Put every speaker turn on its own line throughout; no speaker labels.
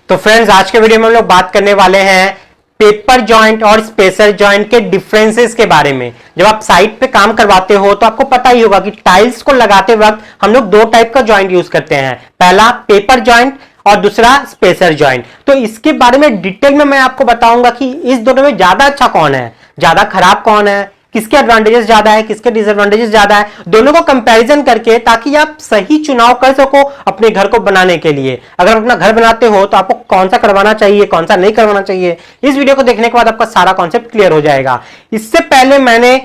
तो फ्रेंड्स, आज के वीडियो में हम लोग बात करने वाले हैं पेपर जॉइंट और स्पेसर जॉइंट के डिफरेंसेस के बारे में। जब आप साइट पे काम करवाते हो तो आपको पता ही होगा कि टाइल्स को लगाते वक्त हम लोग दो टाइप का जॉइंट यूज करते हैं, पहला पेपर जॉइंट और दूसरा स्पेसर जॉइंट। तो इसके बारे में डिटेल में मैं आपको बताऊंगा कि इस दोनों में ज्यादा अच्छा कौन है, ज्यादा खराब कौन है, किसके एडवांटेजेस ज्यादा है, किसके डिसएडवांटेजेस ज्यादा है, दोनों को कंपैरिजन करके, ताकि आप सही चुनाव कर सको अपने घर को बनाने के लिए। अगर अपना घर बनाते हो तो आपको कौन सा करवाना चाहिए, कौन सा नहीं करवाना चाहिए, इस वीडियो को देखने के बाद आपका सारा कॉन्सेप्ट क्लियर हो जाएगा। इससे पहले मैंने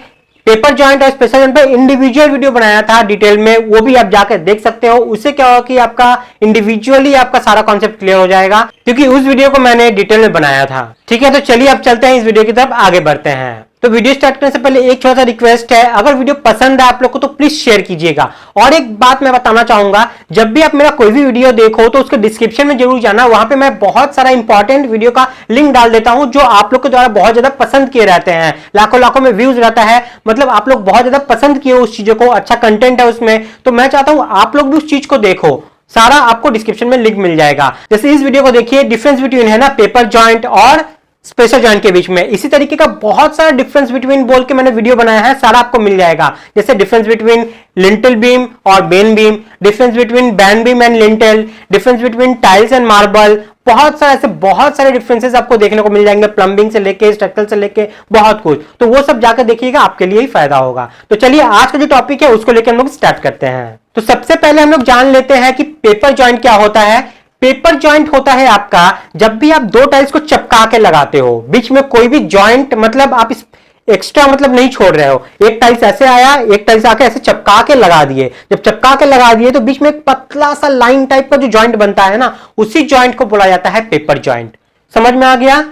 पेपर जॉइंट और स्पेशल जॉइंट पर इंडिविजुअल वीडियो बनाया था डिटेल में, वो भी आप जाकर देख सकते हो। उससे क्या होगा कि आपका इंडिविजुअली आपका सारा कॉन्सेप्ट क्लियर हो जाएगा, क्योंकि उस वीडियो को मैंने डिटेल में बनाया था। ठीक है, तो चलिए अब चलते हैं इस वीडियो की तरफ, आगे बढ़ते हैं। तो वीडियो स्टार्ट करने से पहले एक छोटा सा रिक्वेस्ट है, अगर वीडियो पसंद है आप लोग को तो प्लीज शेयर कीजिएगा। और एक बात मैं बताना चाहूंगा, जब भी आप मेरा कोई भी वीडियो देखो तो उसके डिस्क्रिप्शन में जरूर जाना, वहां पे मैं बहुत सारा इंपॉर्टेंट वीडियो का लिंक डाल देता हूं जो आप लोग के द्वारा बहुत ज्यादा पसंद किए रहते हैं, लाखों लाखों में व्यूज रहता है। मतलब आप लोग बहुत ज्यादा पसंद किए उस चीजों को, अच्छा कंटेंट है उसमें, तो मैं चाहता हूं आप लोग भी उस चीज को देखो। सारा आपको डिस्क्रिप्शन में लिंक मिल जाएगा। जैसे इस वीडियो को देखिए, डिफरेंस बिटवीन है ना पेपर जॉइंट और स्पेशल जॉइंट के बीच में, इसी तरीके का बहुत सारा डिफरेंस बिटवीन बोल के मैंने वीडियो बनाया है, सारा आपको मिल जाएगा। जैसे डिफरेंस बिटवीन लिंटल बीम और Ben beam, difference between ban beam and lintel, difference between tiles and marble, बहुत सारे डिफरेंसेस आपको देखने को मिल जाएंगे, प्लम्बिंग से लेके स्ट्रक्चरल से लेके बहुत कुछ। तो वो सब जाकर देखिएगा, आपके लिए ही फायदा होगा। तो चलिए आज का जो टॉपिक है उसको लेकर हम लोग स्टार्ट करते हैं। तो सबसे पहले हम लोग जान लेते हैं कि पेपर जॉइंट क्या होता है। पेपर जॉइंट होता है आपका जब भी आप दो टाइल्स को चिपका के लगाते हो, बीच में कोई भी जॉइंट मतलब आप इस एक्स्ट्रा मतलब नहीं छोड़ रहे हो। एक टाइल्स ऐसे आया, एक टाइल्स आके ऐसे चिपका के लगा दिए, जब चिपका के लगा दिए तो बीच में एक पतला सा लाइन टाइप का जो जॉइंट बनता है ना, उसी जॉइंट को बोला जाता है पेपर जॉइंट। समझ में आ गया?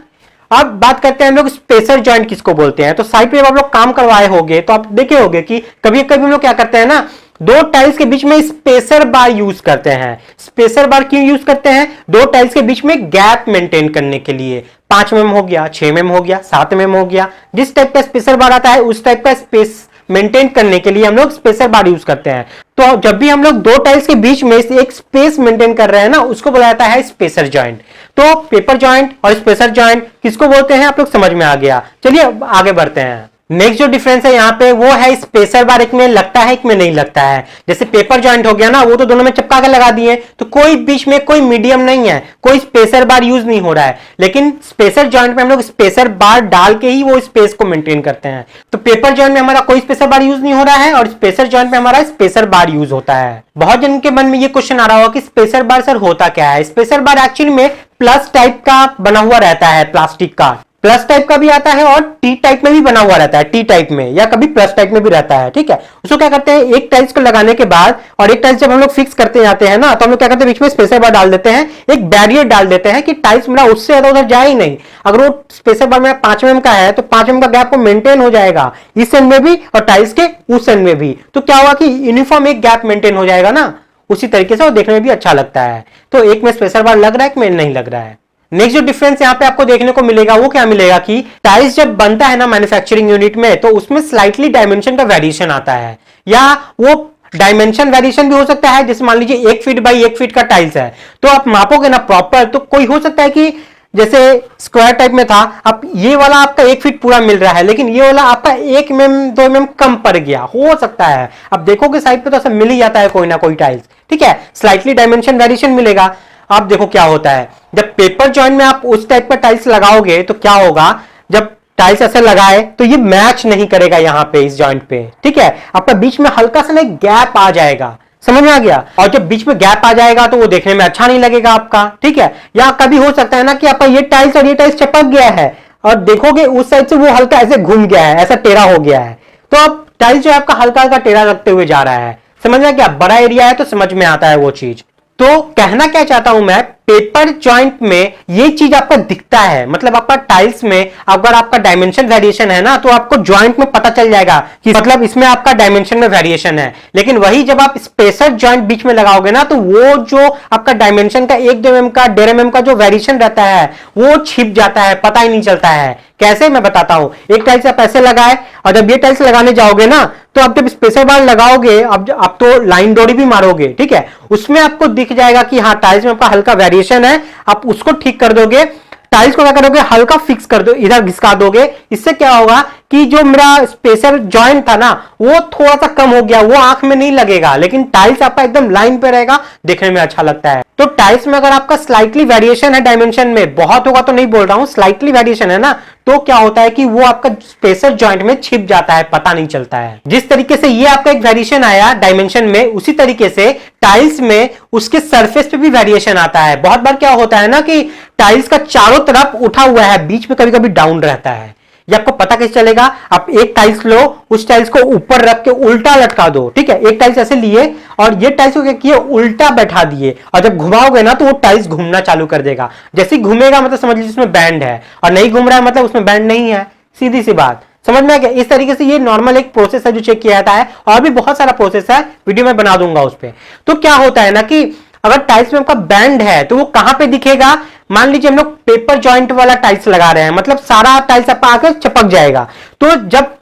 अब बात करते हैं हम लोग स्पेसर जॉइंट किसको बोलते हैं। तो साइड पे जब आप लोग काम करवाए होंगे तो आप देखे होंगे कि कभी कभी हम लोग क्या करते हैं ना, दो टाइल्स के बीच में स्पेसर बार यूज करते हैं। स्पेसर बार क्यों यूज करते हैं? दो टाइल्स के बीच में गैप मेंटेन करने के लिए। 5 mm हो गया, 6 mm हो गया, 7 mm हो गया, जिस टाइप का स्पेसर बार आता है उस टाइप का स्पेस मेंटेन करने के लिए हम लोग स्पेसर बार यूज करते हैं। तो जब भी हम लोग दो टाइल्स के बीच में एक स्पेस मेंटेन कर रहे हैं ना, उसको बोला जाता है स्पेसर जॉइंट। तो पेपर जॉइंट और स्पेसर जॉइंट किसको बोलते हैं आप लोग समझ में आ गया। चलिए आगे बढ़ते हैं। नेक्स्ट जो डिफरेंस है यहाँ पे वो है स्पेसर बार, एक में लगता है एक में नहीं लगता है। जैसे पेपर जॉइंट हो गया ना, वो तो दोनों में चिपका के लगा दिए, तो कोई बीच में कोई मीडियम नहीं है, कोई स्पेसर बार यूज नहीं हो रहा है। लेकिन स्पेसर जॉइंट में हम लोग स्पेसर बार डाल के ही वो स्पेस को मेंटेन करते हैं। तो पेपर जॉइंट में हमारा कोई स्पेसर बार यूज नहीं हो रहा है और स्पेसर जॉइंट में हमारा स्पेसर बार यूज होता है। बहुत जन के मन में ये क्वेश्चन आ रहा होगा कि स्पेसर बार सर होता क्या है। स्पेसर बार एक्चुअली में प्लस टाइप का बना हुआ रहता है, प्लास्टिक का प्लस टाइप का भी आता है और टी टाइप में भी बना हुआ रहता है, टी टाइप में या कभी प्लस टाइप में भी रहता है। ठीक है, उसको क्या करते हैं, एक टाइल्स को लगाने के बाद और एक टाइल्स जब हम लोग फिक्स करते जाते हैं ना, तो हम लोग क्या करते हैं बीच में स्पेसर बार डाल देते हैं, एक बैरियर डाल देते हैं कि टाइल्स मेरा उससे ज्यादा उधर जाए ही नहीं। अगर वो स्पेसर बार मेरा 5 mm का है तो 5 mm का गैप को मेंटेन हो जाएगा इस एंड में भी और टाइल्स के उस एंड में भी। तो क्या होगा कि यूनिफॉर्म एक गैप मेंटेन हो जाएगा ना, उसी तरीके से वो देखने में भी अच्छा लगता है। तो एक में स्पेसर बार लग रहा है, एक में नहीं लग रहा है। नेक्स्ट जो डिफरेंस यहाँ पे आपको देखने को मिलेगा वो क्या मिलेगा कि टाइल्स जब बनता है ना मैन्युफैक्चरिंग यूनिट में, तो उसमें स्लाइटली डायमेंशन का वेरिएशन आता है, या वो डायमेंशन वेरिएशन भी हो सकता है। जैसे मान लीजिए 1 फीट बाई 1 फीट का टाइल्स है, तो आप मापोगे ना प्रॉपर, तो कोई हो सकता है कि जैसे स्क्वायर टाइप में था, अब ये वाला आपका 1 फीट पूरा मिल रहा है, लेकिन ये वाला आपका 1 mm 2 mm कम पड़ गया, हो सकता है। अब देखोगे साइड पे तो ऐसा मिल ही जाता है कोई ना कोई टाइल्स। ठीक है, स्लाइटली डायमेंशन वेरिएशन मिलेगा। आप देखो क्या होता है, जब पेपर जॉइंट में आप उस टाइप का टाइल्स लगाओगे तो क्या होगा, जब टाइल्स ऐसे लगाए तो ये मैच नहीं करेगा यहाँ पे इस जॉइंट पे। ठीक है, आपका बीच में हल्का सा ना गैप आ जाएगा, समझ में आ गया। और जब बीच में गैप आ जाएगा तो वो देखने में अच्छा नहीं लगेगा आपका। ठीक है, या कभी हो सकता है ना कि आपका ये टाइल्स और ये टाइल्स चिपक गया है और देखोगे उस साइड से वो हल्का ऐसे घूम गया है, ऐसा टेढ़ा हो गया है, तो अब टाइल्स जो है आपका हल्का हल्का टेढ़ा लगते हुए जा रहा है। समझ में क्या, बड़ा एरिया है तो समझ में आता है वो चीज। तो कहना क्या चाहता हूं मैं, पेपर जॉइंट में ये चीज आपका दिखता है, मतलब आपका टाइल्स में अगर आपका डायमेंशन वेरिएशन है ना, तो आपको जॉइंट में पता चल जाएगा कि मतलब इसमें आपका डायमेंशन में वेरिएशन है। लेकिन वही जब आप स्पेसर जॉइंट बीच में लगाओगे ना, तो वो जो आपका डायमेंशन का 1-2 mm का 1.5 mm का जो वेरिएशन रहता है वो छिप जाता है, पता ही नहीं चलता है। कैसे, मैं बताता हूं। एक टाइल्स आप ऐसे लगाए और जब ये टाइल्स लगाने जाओगे ना, तो आप जब स्पेसर बार लगाओगे, अब आप तो लाइन डोरी भी मारोगे, ठीक है, उसमें आपको दिख जाएगा कि हाँ टाइल्स में आपका हल्का वेरिएशन है आप उसको ठीक कर दोगे। टाइल्स को क्या करोगे, हल्का फिक्स कर दो, इधर घिसका दोगे। इससे क्या होगा कि जो मेरा स्पेसर जॉइंट था ना वो थोड़ा सा कम हो गया, वो आंख में नहीं लगेगा, लेकिन टाइल्स आपका एकदम लाइन पे रहेगा, देखने में अच्छा लगता है। तो टाइल्स में अगर आपका स्लाइटली वेरिएशन है डायमेंशन में, बहुत होगा तो नहीं बोल रहा हूं, स्लाइटली वेरिएशन है ना, तो क्या होता है कि वो आपका स्पेसर जॉइंट में छिप जाता है, पता नहीं चलता है। जिस तरीके से ये आपका एक वेरिएशन आया डायमेंशन में, उसी तरीके से टाइल्स में उसके सरफेस पे भी वेरिएशन आता है। बहुत बार क्या होता है ना कि टाइल्स का चारों तरफ उठा हुआ है, बीच में कभी कभी डाउन रहता है। ये आपको पता कैसे चलेगा, आप एक टाइल्स लो, उस टाइल्स को ऊपर रख के उल्टा लटका दो, ठीक है, एक टाइल्स ऐसे लिए और ये टाइल्स को क्या किए, उल्टा बैठा दिए, और जब घुमाओगे ना तो वो टाइल्स घूमना चालू कर देगा। जैसे ही घूमेगा मतलब समझ लीजिए उसमें बैंड है, और नहीं घूम रहा है मतलब उसमें बैंड नहीं है, सीधी सी बात। समझ में आ गया? इस तरीके से ये नॉर्मल एक प्रोसेस है जो चेक किया जाता है, और भी बहुत सारा प्रोसेस है, वीडियो में बना दूंगा उस पर। तो क्या होता है ना कि अगर टाइल्स में आपका बैंड है तो वो कहां पे दिखेगा, मान लीजिए हम लोग पेपर जॉइंट वाला टाइल्स लगा रहे हैं, मतलब सारा टाइल्स आपका आके चिपक जाएगा। तो जब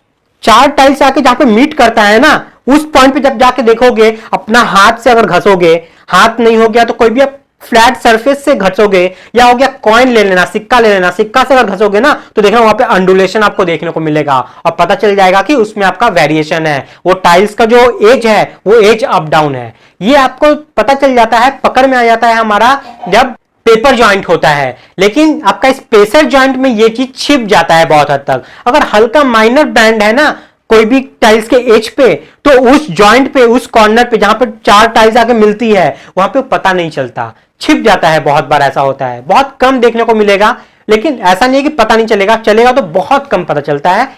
चार टाइल्स आके जहां पे मीट करता है ना, उस पॉइंट पे जब जाके देखोगे, अपना हाथ से अगर घसोगे, हाथ नहीं हो गया तो कोई भी आप फ्लैट सरफेस से घसोगे, या हो गया कॉइन ले लेना, सिक्का ले लेना, सिक्का से अगर घसोगे ना तो देखना वहां पे अंडुलेशन आपको देखने को मिलेगा, और पता चल जाएगा कि उसमें आपका वेरिएशन है। वो टाइल्स का जो एज है वो एज अप डाउन है। ये आपको पता चल जाता है, पकड़ में आ जाता है हमारा जब पेपर जॉइंट होता है। लेकिन आपका स्पेसर जॉइंट में ये चीज छिप जाता है बहुत हद तक। अगर हल्का माइनर बैंड है ना कोई भी टाइल्स के एज पे, तो उस जॉइंट पे, उस कॉर्नर पे जहां पे चार टाइल्स आके मिलती है, वहां पे पता नहीं चलता, छिप जाता है। बहुत बार ऐसा होता है, बहुत कम देखने को मिलेगा, लेकिन ऐसा नहीं है कि पता नहीं चलेगा, चलेगा तो बहुत कम पता चलता है।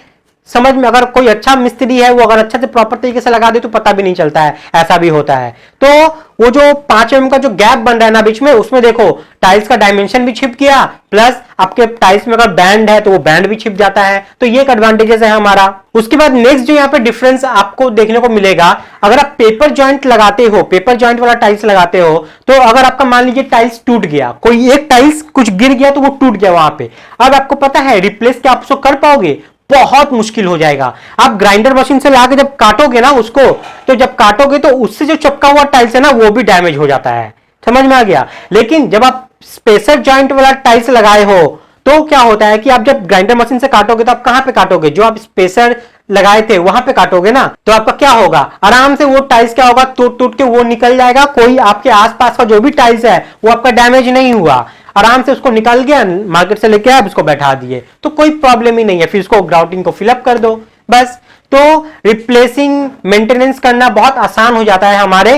समझ में, अगर कोई अच्छा मिस्त्री है वो अगर अच्छे से प्रॉपर तरीके से लगा दे तो पता भी नहीं चलता है, ऐसा भी होता है। तो वो जो 5 mm का जो गैप बन रहा है ना बीच में, उसमें देखो टाइल्स का डायमेंशन भी छिप गया, प्लस आपके टाइल्स में अगर बैंड है तो वो बैंड भी छिप जाता है। तो ये एक एडवांटेजेस है हमारा। उसके बाद नेक्स्ट जो यहाँ पे डिफरेंस आपको देखने को मिलेगा, अगर आप पेपर जॉइंट लगाते हो, पेपर जॉइंट वाला टाइल्स लगाते हो, तो अगर आपका मान लीजिए टाइल्स टूट गया, कोई एक टाइल्स कुछ गिर गया तो वो टूट गया वहां पे, अब आपको पता है रिप्लेस क्या आप उसको कर पाओगे, बहुत मुश्किल हो जाएगा। आप ग्राइंडर मशीन से लाके जब काटोगे ना उसको, तो जब काटोगे तो उससे जो चिपका हुआ टाइल्स है ना वो भी डैमेज हो जाता है। समझ में आ गया? लेकिन जब आप स्पेसर जॉइंट वाला टाइल्स लगाए हो तो क्या होता है कि आप जब ग्राइंडर मशीन से काटोगे तो आप कहां पे काटोगे, जो आप स्पेसर लगाए थे वहां पे काटोगे ना, तो आपका क्या होगा, आराम से वो टाइल्स क्या होगा, टूट टूट के वो निकल जाएगा। कोई आपके आसपास का जो भी टाइल्स है वो आपका डैमेज नहीं हुआ, आराम से उसको निकल गया, मार्केट से लेके आप उसको बैठा दिए तो कोई प्रॉब्लम ही नहीं है। फिर उसको ग्राउटिंग को फिलअप कर दो बस। तो रिप्लेसिंग मेंटेनेंस करना बहुत आसान हो जाता है हमारे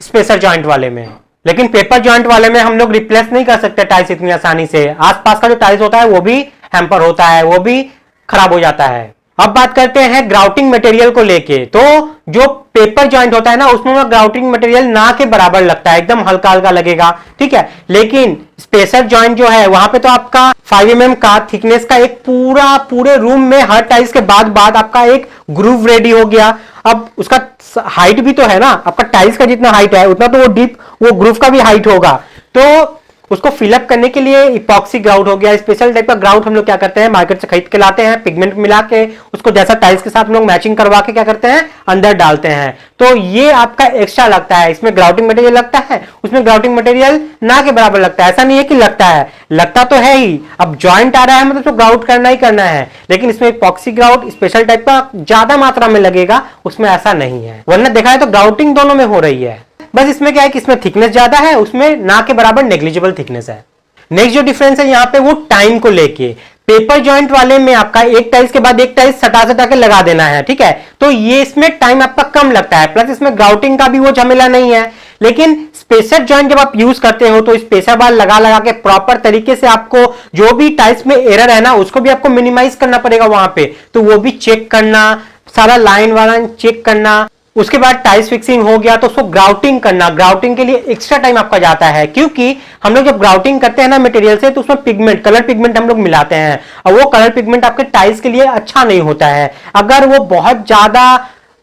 स्पेसर जॉइंट वाले में। लेकिन पेपर जॉइंट वाले में हम लोग रिप्लेस नहीं कर सकते टाइल्स इतनी आसानी से, आसपास का जो टाइल्स होता है वो भी हैम्पर होता है, वो भी खराब हो जाता है। अब बात करते हैं ग्राउटिंग मटेरियल को लेके। तो जो पेपर जॉइंट होता है ना उसमें ग्राउटिंग मटेरियल ना के बराबर लगता है, एकदम हल्का हल्का लगेगा, ठीक है। लेकिन स्पेसर जॉइंट जो है वहां पे तो आपका 5 mm का थिकनेस का एक पूरे रूम में हर टाइल्स के बाद आपका एक ग्रूव रेडी हो गया। अब उसका हाइट भी तो है ना, आपका टाइल्स का जितना हाइट है उतना तो वो डीप वो ग्रूव का भी हाइट होगा। तो उसको फिलअप करने के लिए इपॉक्सी ग्राउट हो गया, स्पेशल टाइप का ग्राउट हम लोग क्या करते हैं मार्केट से खरीद के लाते हैं, पिगमेंट मिला के उसको जैसा टाइल्स के साथ हम लोग मैचिंग करवा के क्या करते हैं अंदर डालते हैं। तो ये आपका एक्स्ट्रा लगता है, इसमें ग्राउटिंग मटेरियल लगता है, उसमें ग्राउटिंग मटेरियल ना के बराबर लगता है। ऐसा नहीं है कि लगता है, लगता तो है ही। अब जॉइंट आ रहा है मतलब तो ग्राउट करना ही करना है, लेकिन इसमें इपॉक्सी ग्राउट स्पेशल टाइप का ज्यादा मात्रा में लगेगा, उसमें ऐसा नहीं है। वरना देखा है तो ग्राउटिंग दोनों में हो रही है, बस इसमें क्या है कि इसमें थिकनेस ज्यादा है, उसमें ना के बराबर नेग्लिजिबल थिकनेस है। नेक्स्ट जो डिफरेंस है यहाँ पे वो टाइम को लेके, पेपर जॉइंट वाले में आपका एक टाइल्स के बाद एक टाइल्स सटा के लगा देना है, ठीक है, तो ये इसमें टाइम आपका कम लगता है, प्लस इसमें ग्राउटिंग का भी वो झमेला नहीं है। लेकिन स्पेसर जॉइंट जब आप यूज करते हो तो स्पेसर बार लगा के प्रॉपर तरीके से आपको जो भी टाइल्स में एरर है ना उसको भी आपको मिनिमाइज करना पड़ेगा वहां पे, तो वो भी चेक करना, सारा लाइन वाला चेक करना। उसके बाद टाइल्स फिक्सिंग हो गया तो उसको ग्राउटिंग करना, ग्राउटिंग के लिए एक्स्ट्रा टाइम आपका जाता है, क्योंकि हम लोग जब ग्राउटिंग करते हैं ना मटेरियल से तो उसमें पिगमेंट, कलर पिगमेंट हम लोग मिलाते हैं, और वो कलर पिगमेंट आपके टाइल्स के लिए अच्छा नहीं होता है। अगर वो बहुत ज्यादा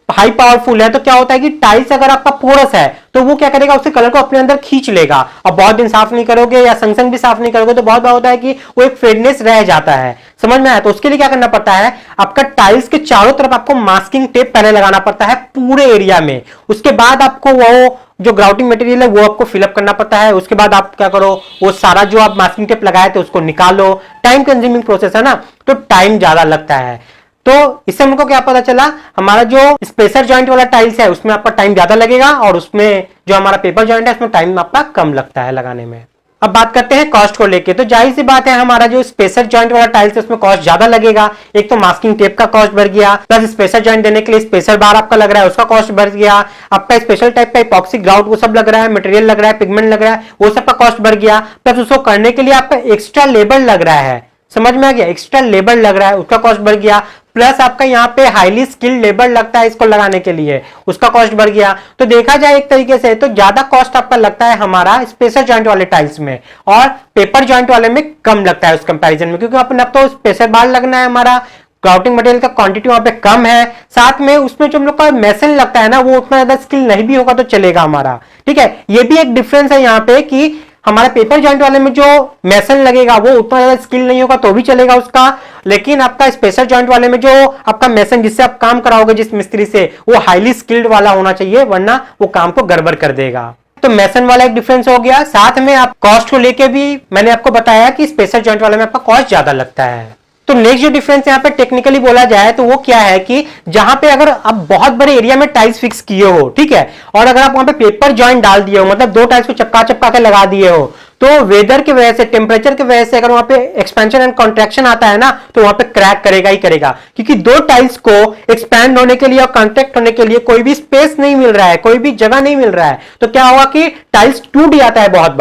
हाई पावरफुल है तो क्या होता है कि टाइल्स अगर आपका पोरस है तो वो क्या करेगा, उसके कलर को अपने अंदर खींच लेगा। अब बहुत दिन साफ नहीं करोगे या संग संग भी साफ नहीं करोगे तो बहुत बार होता है कि वो एक फेडनेस रह जाता है। समझ में आया? तो उसके लिए क्या करना पड़ता है, आपका टाइल्स के चारों तरफ आपको मास्किंग टेप पहले लगाना पड़ता है पूरे एरिया में। उसके बाद आपको वो जो ग्राउटिंग मटेरियल है वो आपको फिलअप करना पड़ता है। उसके बाद आप क्या करो, वो सारा जो आप मास्किंग टेप लगाए थे उसको निकालो। टाइम कंज्यूमिंग प्रोसेस है ना, तो टाइम ज्यादा लगता है। तो इससे हमको क्या पता चला, हमारा जो स्पेसर जॉइंट वाला टाइल्स है उसमें आपका टाइम ज्यादा लगेगा और उसमें जो हमारा पेपर जॉइंट है उसमें टाइम आपका कम लगता है लगाने में। अब बात करते हैं कॉस्ट को लेके। तो जाहिर सी बात है, हमारा जो स्पेसर जॉइंट वाला टाइल्स है उसमें कॉस्ट ज्यादा लगेगा। एक तो मास्किंग टेप का कॉस्ट बढ़ गया, प्लस स्पेसर जॉइंट देने के लिए स्पेसर बार आपका लग रहा है उसका कॉस्ट बढ़ गया, आपका स्पेशल टाइप का इपॉक्सी ग्राउट वो सब लग रहा है, मटेरियल लग रहा है, पिगमेंट लग रहा है, वो सब का कॉस्ट बढ़ गया। प्लस उसको करने के लिए आपका एक्स्ट्रा लेबर लग रहा है। समझ में आ गया? एक्स्ट्रा लेबर लग रहा है, उसका कॉस्ट बढ़ गया। प्लस आपका यहाँ पे हाईली स्किल्ड लेबर लगता है इसको लगाने के लिए, उसका कॉस्ट बढ़ गया। तो देखा जाए एक तरीके से तो ज्यादा कॉस्ट आपका लगता है हमारा स्पेसर जॉइंट वाले टाइल्स में और पेपर जॉइंट वाले में कम लगता है उस कंपैरिजन में, क्योंकि अपना तो स्पेसर बार लगना है, हमारा ग्राउटिंग मटेरियल का क्वांटिटी वहां पे कम है, साथ में उसमें जो हम लोग का मेसन लगता है ना वो उतना ज्यादा स्किल नहीं भी होगा तो चलेगा हमारा। ठीक है, ये भी एक डिफरेंस है यहाँ पे कि हमारा पेपर जॉइंट वाले में जो मेसन लगेगा वो उतना ज्यादा स्किल नहीं होगा तो भी चलेगा उसका, लेकिन आपका स्पेशल जॉइंट वाले में जो आपका मेसन जिससे आप काम कराओगे जिस मिस्त्री से, वो हाईली स्किल्ड वाला होना चाहिए, वरना वो काम को गड़बड़ कर देगा। तो मेसन वाला एक डिफरेंस हो गया। साथ में आप कॉस्ट को लेके भी मैंने आपको बताया कि स्पेशल जॉइंट वाले में आपका कॉस्ट ज्यादा लगता है। तो नेक्स्ट जो डिफरेंस यहाँ पे टेक्निकली बोला जाए तो वो क्या है कि जहां पे अगर आप बहुत बड़े एरिया में टाइल्स फिक्स किए हो, ठीक है, और अगर आप वहां पे पेपर जॉइंट डाल दिए हो, मतलब दो टाइल्स को चिपका चिपका के लगा दिए हो, तो वेदर की वजह से, टेम्परेचर की वजह से अगर वहां पे एक्सपेंशन एंड कॉन्ट्रैक्शन आता है ना तो वहां पे क्रैक करेगा ही करेगा, क्योंकि दो टाइल्स को एक्सपैंड होने के लिए और कॉन्ट्रैक्ट होने के लिए कोई भी स्पेस नहीं मिल रहा है, कोई भी जगह नहीं मिल रहा है। तो क्या होगा कि टाइल्स टूट जाता है। बहुत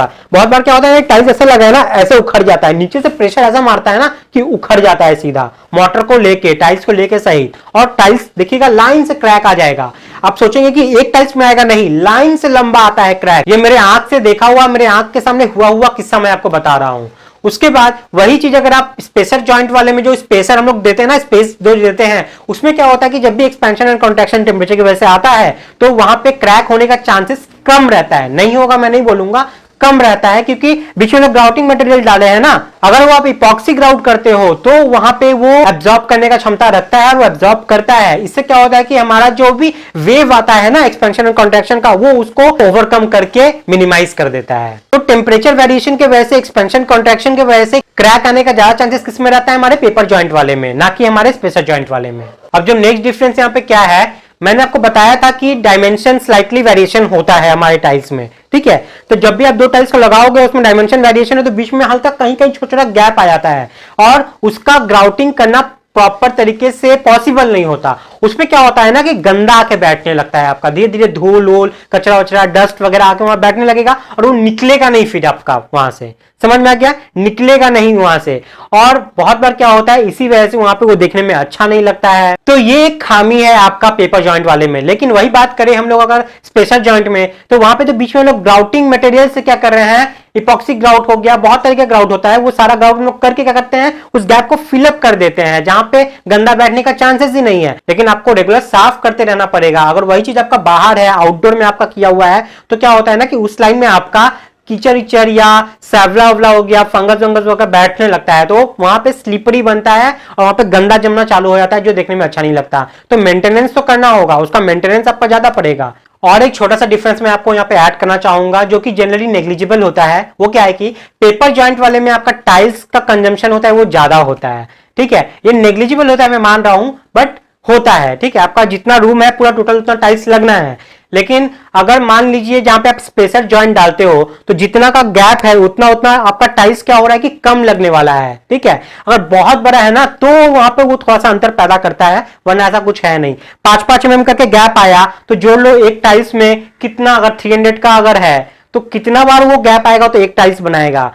बार क्या होता है, टाइल्स ऐसा लगा है ना, ऐसे उखड़ जाता है, नीचे से प्रेशर ऐसा मारता है ना कि उखड़ जाता है सीधा मोटर को लेके, टाइल्स को लेके सही, और टाइल्स देखिएगा लाइन से क्रैक आ जाएगा। आप सोचेंगे कि एक टाइल्स में आएगा, नहीं, लाइन से लंबा आता है क्रैक। ये मेरे आंख से देखा हुआ, मेरे आंख के सामने हुआ किस्सा मैं आपको बता रहा हूं। उसके बाद वही चीज अगर आप स्पेसर जॉइंट वाले में जो स्पेसर हम लोग देते हैं ना, स्पेस जो देते हैं, उसमें क्या होता है कि जब भी एक्सपेंशन एंड कॉन्ट्रैक्शन टेम्परेचर की वजह से आता है तो वहां पे क्रैक होने का चांसेस कम रहता है। नहीं होगा मैं नहीं बोलूंगा, कम रहता है, क्योंकि बीच में ग्राउटिंग मटेरियल डाले हैं ना, अगर वो आप इपॉक्सी ग्राउट करते हो तो वहां पे वो एब्जॉर्ब करने का क्षमता रखता है और वो एब्जॉर्ब करता है। इससे क्या होता है कि हमारा जो भी वेव आता है ना एक्सपेंशन और कॉन्ट्रैक्शन का, वो उसको ओवरकम करके मिनिमाइज कर देता है। तो टेम्परेचर वेरिएशन के वजह से, एक्सपेंशन कॉन्ट्रैक्शन के वजह से क्रैक आने का ज्यादा चांसेस किसमें रहता है, हमारे पेपर जॉइंट वाले में, ना कि हमारे स्पेसर जॉइंट वाले में। अब जो नेक्स्ट डिफरेंस यहाँ पे क्या है, मैंने आपको बताया था कि डायमेंशन स्लाइटली वेरिएशन होता है हमारे टाइल्स में, ठीक है। तो जब भी आप दो टाइल्स को लगाओगे उसमें डायमेंशन वेरिएशन है तो बीच में हल्का कहीं कहीं छोटा छोटा गैप आ जाता है और उसका ग्राउटिंग करना प्रॉपर तरीके से पॉसिबल नहीं होता। उसमें क्या होता है ना कि गंदा आके बैठने लगता है आपका, धीरे धीरे धूल वूल कचरा वचरा डस्ट वगैरह आके वहां बैठने लगेगा और वो निकलेगा नहीं फिर आपका वहां से। समझ में आ गया? निकलेगा नहीं वहां से। और बहुत बार क्या होता है, इसी वजह से वहां पे वो देखने में अच्छा नहीं लगता है। तो ये एक खामी है आपका पेपर जॉइंट वाले में। लेकिन वही बात करें हम लोग अगर स्पेशल जॉइंट में, तो वहां पे तो बीच में लोग ग्राउटिंग मटेरियल से क्या कर रहे हैं, इपॉक्सी ग्राउट हो गया, बहुत तरह का ग्राउट होता है, वो सारा ग्राउट लोग करके क्या करते हैं, उस गैप को फिलअप कर देते हैं जहां पे गंदा बैठने का चांसेस ही नहीं है। लेकिन आपको रेगुलर साफ करते रहना पड़ेगा। अगर वही चीज आपका बाहर है, आउटडोर में आपका किया हुआ है, तो क्या होता है ना कि उस लाइन में आपका कीचड़ इचड़ या सैवला उवला हो गया, फंगस वंगस होकर बैठने लगता है, तो वहां पे स्लिपरी बनता है और वहां पे गंदा जमना चालू हो जाता है, जो देखने में अच्छा नहीं लगता। तो मेंटेनेंस तो करना होगा, उसका मेंटेनेंस आपका ज्यादा पड़ेगा। और एक छोटा सा डिफरेंस मैं आपको यहाँ पे ऐड करना चाहूंगा जो कि जनरली नेग्लिजिबल होता है। वो क्या है कि पेपर जॉइंट वाले में आपका टाइल्स का कंजम्पशन होता है वो ज्यादा होता है, ठीक है। ये नेग्लिजिबल होता है मैं मान रहा हूं, बट होता है, ठीक है। आपका जितना रूम है पूरा टोटल उतना टाइल्स लगना है। लेकिन अगर मान लीजिए जहां पे आप स्पेसर जॉइंट डालते हो तो जितना का गैप है उतना उतना आपका टाइल्स क्या हो रहा है कि कम लगने वाला है, ठीक है। अगर बहुत बड़ा है ना तो वहां पे वो थोड़ा सा अंतर पैदा करता है, वरना ऐसा कुछ है नहीं। 5-5 mm करके गैप आया तो जोड़ लो एक टाइल्स में कितना, अगर 300 का अगर है तो कितना बार वो गैप आएगा तो एक टाइल्स बनाएगा।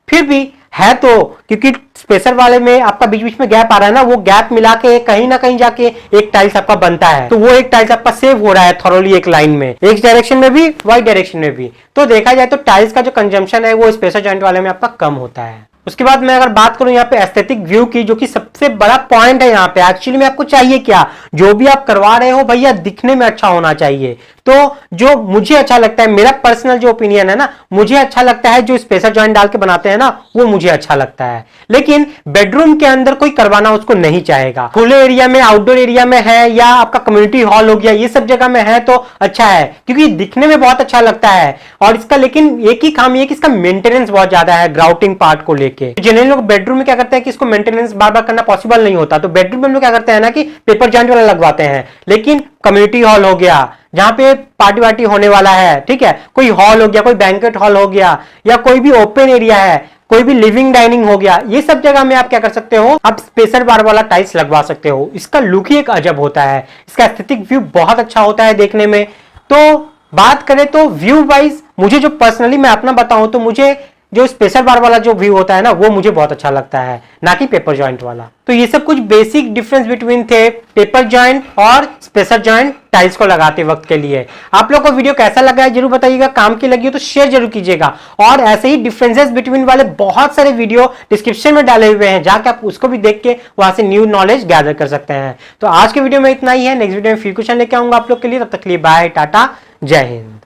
फिर भी है तो, क्योंकि स्पेसर वाले में आपका बीच बीच में गैप आ रहा है ना, वो गैप मिला के कहीं ना कहीं जाके एक टाइल्स आपका बनता है, तो वो एक टाइल्स आपका सेव हो रहा है थॉरोली एक लाइन में, एक डायरेक्शन में भी वाई डायरेक्शन में भी। तो देखा जाए तो टाइल्स का जो कंजम्पशन है वो स्पेसर जॉइंट वाले में आपका कम होता है। उसके बाद मैं अगर बात करूं यहाँ पे एस्थेटिक व्यू की, जो कि सबसे बड़ा पॉइंट है यहाँ पे, एक्चुअली में आपको चाहिए क्या, जो भी आप करवा रहे हो भैया दिखने में अच्छा होना चाहिए। तो जो मुझे अच्छा लगता है, मेरा पर्सनल जो ओपिनियन है ना, मुझे अच्छा लगता है जो स्पेसर जॉइंट डाल के बनाते हैं ना, वो मुझे अच्छा लगता है। लेकिन बेडरूम के अंदर कोई करवाना उसको नहीं चाहेगा। खुले एरिया में, आउटडोर एरिया में है, या आपका कम्युनिटी हॉल हो गया, ये सब जगह में है तो अच्छा है, क्योंकि दिखने में बहुत अच्छा लगता है। और इसका लेकिन एक ही खामी है कि इसका मेंटेनेंस बहुत ज्यादा है ग्राउटिंग पार्ट को लेके। जनरली लोग बेडरूम में क्या करते हैं कि इसको मेंटेनेंस बार बार करना पॉसिबल नहीं होता, तो बेडरूम में हम लोग क्या करते हैं ना कि पेपर जॉइंट वाला लगवाते हैं। लेकिन कम्युनिटी हॉल हो गया, जहां पे पार्टी वार्टी होने वाला है, ठीक है, कोई हॉल हो गया, कोई बैंकेट हॉल हो गया, या कोई भी ओपन एरिया है, कोई भी लिविंग डाइनिंग हो गया, ये सब जगह में आप क्या कर सकते हो, आप स्पेसर बार वाला टाइल्स लगवा सकते हो। इसका लुक ही एक अजब होता है, इसका एस्थेटिक व्यू बहुत अच्छा होता है देखने में। तो बात करें तो व्यू वाइज मुझे जो पर्सनली मैं अपना बताऊं तो मुझे जो स्पेशल बार वाला जो व्यू होता है ना, वो मुझे बहुत अच्छा लगता है, ना कि पेपर जॉइंट वाला। तो ये सब कुछ बेसिक डिफरेंस बिटवीन थे पेपर जॉइंट और स्पेशल जॉइंट टाइल्स को लगाते वक्त के लिए। आप लोग को वीडियो कैसा लगा है जरूर बताइएगा, काम की लगी हो तो शेयर जरूर कीजिएगा। और ऐसे ही डिफरेंसेस बिटवीन वाले बहुत सारे वीडियो डिस्क्रिप्शन में डाले हुए हैं, जाके आप उसको भी देख के वहां से न्यू नॉलेज गैदर कर सकते हैं। तो आज के वीडियो में इतना ही है, नेक्स्ट वीडियो में फिर कुछ लेके आऊंगा आप लोग के लिए। तब तक के लिए बाय, टाटा, जय हिंद।